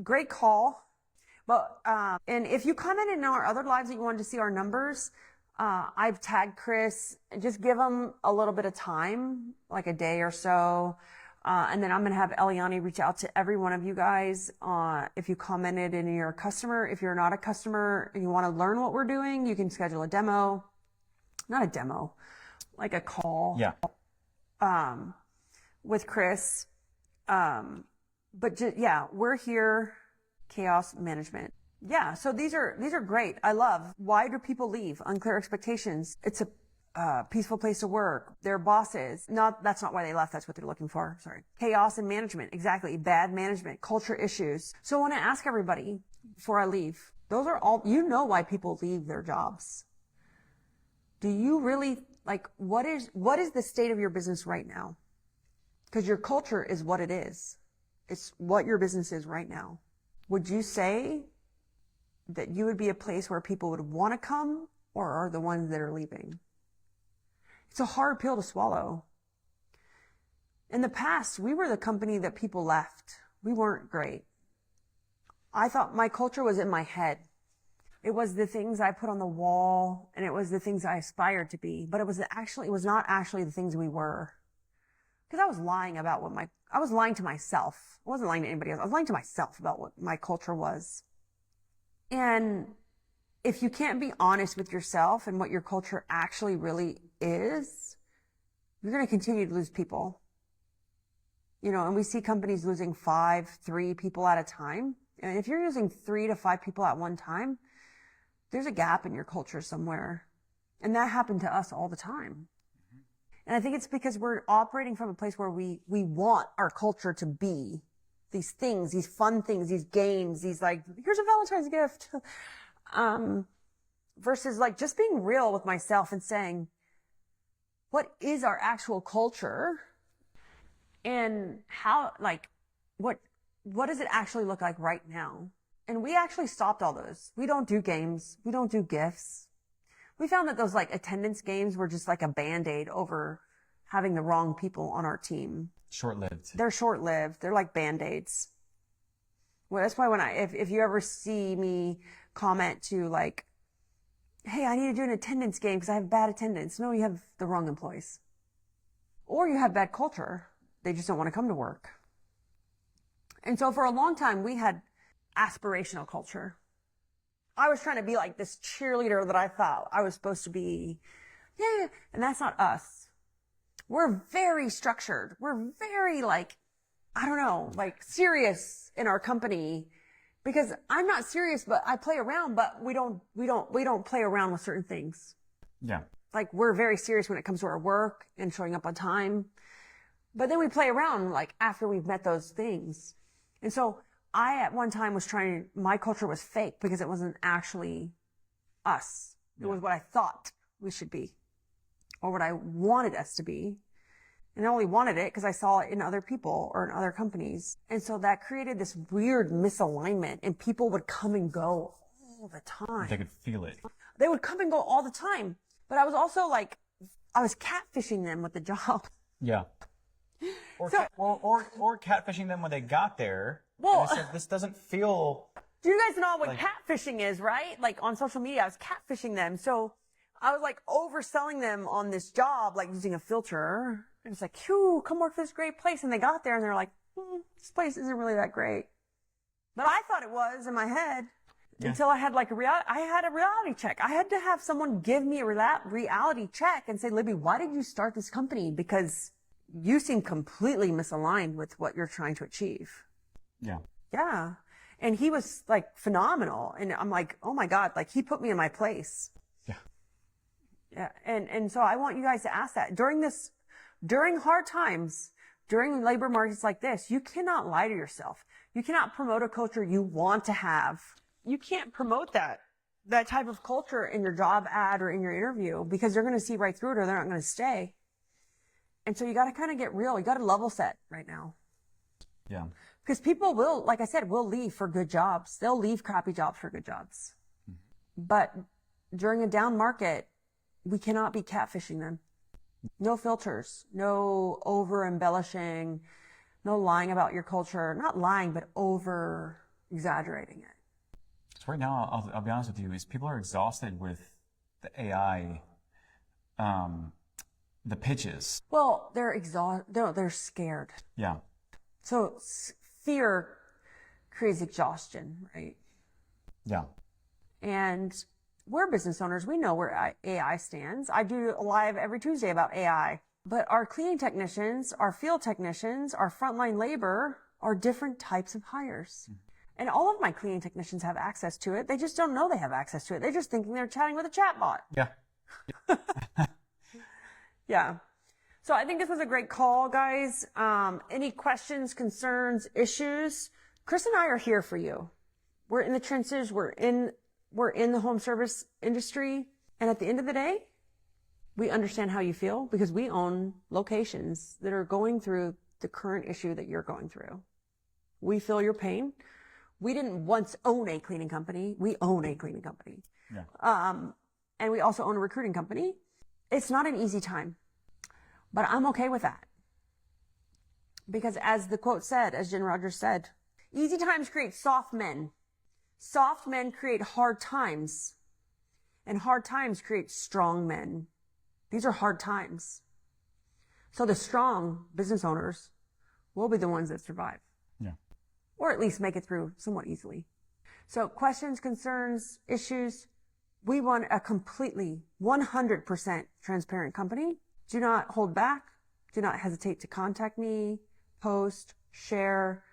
A: great call. But, and if you commented in our other lives that you wanted to see our numbers, I've tagged Chris. Just give him a little bit of time, like a day or so. And then I'm going to have Eliani reach out to every one of you guys. If you commented and you're a customer, if you're not a customer and you want to learn what we're doing, you can schedule a demo, not a demo, like a call.
B: Yeah.
A: With Chris. We're here. Chaos management. Yeah. So these are great. I love. Why do people leave? Unclear expectations. It's a peaceful place to work. Their bosses. That's not why they left. That's what they're looking for. Sorry. Chaos and management. Exactly. Bad management. Culture issues. So I want to ask everybody before I leave. Those are all, why people leave their jobs. Do you really, what is the state of your business right now? Because your culture is what it is. It's what your business is right now. Would you say that you would be a place where people would want to come, or are the ones that are leaving? It's a hard pill to swallow. In the past, we were the company that people left. We weren't great. I thought my culture was in my head. It was the things I put on the wall, and it was the things I aspired to be, but it was not actually the things we were. Because I was lying about I was lying to myself. I wasn't lying to anybody else. I was lying to myself about what my culture was. And if you can't be honest with yourself and what your culture actually really is, you're going to continue to lose people. And we see companies losing 3 people at a time. And if you're using 3 to 5 people at one time, there's a gap in your culture somewhere. And that happened to us all the time. And I think it's because we're operating from a place where we want our culture to be these things, these fun things, these games, these like, here's a Valentine's gift. Versus like just being real with myself and saying, what is our actual culture? And how, like, what does it actually look like right now? And we actually stopped all those. We don't do games. We don't do gifts. We found that those like attendance games were just like a Band-Aid over having the wrong people on our team.
B: Short-lived.
A: They're short-lived. They're like Band-Aids. Well, that's why when if you ever see me comment to like, hey, I need to do an attendance game because I have bad attendance. No, you have the wrong employees. Or you have bad culture. They just don't want to come to work. And so for a long time, we had aspirational culture. I was trying to be like this cheerleader that I thought I was supposed to be. Yeah, and that's not us. We're very structured. We're very like, I don't know, like serious in our company. Because I'm not serious, but I play around, but we don't play around with certain things.
B: Yeah.
A: Like we're very serious when it comes to our work and showing up on time. But then we play around like after we've met those things. And so I at one time was my culture was fake because it wasn't actually us. It was what I thought we should be or what I wanted us to be. And I only wanted it because I saw it in other people or in other companies. And so that created this weird misalignment and people would come and go all the time.
B: They could feel it.
A: They would come and go all the time. But I was also like, I was catfishing them with the job.
B: Yeah. Or, or catfishing them when they got there.
A: Well,
B: and they said, this doesn't feel.
A: Do you guys know what catfishing is, right? Like on social media, I was catfishing them. So I was like overselling them on this job, like using a filter. And it's like, phew, come work for this great place. And they got there and they're like, this place isn't really that great. But I thought it was in my head until I had like I had a reality check. I had to have someone give me a reality check and say, Libby, why did you start this company? Because you seem completely misaligned with what you're trying to achieve.
B: Yeah.
A: Yeah. And he was like phenomenal. And I'm like, oh my God, like he put me in my place.
B: Yeah.
A: Yeah. And so I want you guys to ask that during hard times, during labor markets like this, you cannot lie to yourself. You cannot promote a culture you want to have. You can't promote that type of culture in your job ad or in your interview because they're going to see right through it or they're not going to stay. And so you got to kind of get real. You got to level set right now.
B: Yeah.
A: Because people will, like I said, will leave for good jobs. They'll leave crappy jobs for good jobs. Mm-hmm. But during a down market, we cannot be catfishing them. No filters, no over embellishing, no lying about your culture. Not lying, but over exaggerating it.
B: So right now, I'll be honest with you, is people are exhausted with the AI, the pitches.
A: Well, they're exhausted. No, they're scared.
B: Yeah.
A: So fear creates exhaustion, right?
B: Yeah.
A: And we're business owners. We know where AI stands. I do a live every Tuesday about AI. But our cleaning technicians, our field technicians, our frontline labor are different types of hires. And all of my cleaning technicians have access to it. They just don't know they have access to it. They're just thinking they're chatting with a chatbot.
B: Yeah.
A: Yeah. So I think this was a great call, guys. Any questions, concerns, issues? Chris and I are here for you. We're in the trenches. We're in the home service industry. And at the end of the day, we understand how you feel because we own locations that are going through the current issue that you're going through. We feel your pain. We didn't once own a cleaning company. We own a cleaning company.
B: Yeah.
A: And we also own a recruiting company. It's not an easy time, but I'm okay with that. Because as the quote said, as Jen Rogers said, easy times create soft men. Soft men create hard times. And hard times create strong men. These are hard times. So the strong business owners will be the ones that survive.
B: Yeah.
A: Or at least make it through somewhat easily. So questions, concerns, issues. We want a completely 100% transparent company. Do not hold back. Do not hesitate to contact me, post, share,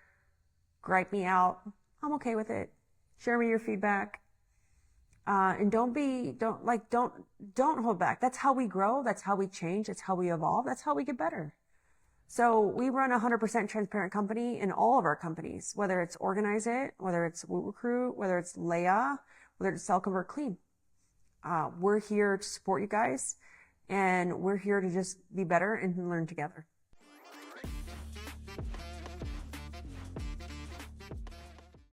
A: gripe me out. I'm okay with it. Share me your feedback. And don't hold back. That's how we grow. That's how we change. That's how we evolve. That's how we get better. So we run a 100% transparent company in all of our companies, whether it's Organize It, whether it's Woot Recruit, whether it's Leia, whether it's Sell Convert Clean. We're here to support you guys, and we're here to just be better and learn together.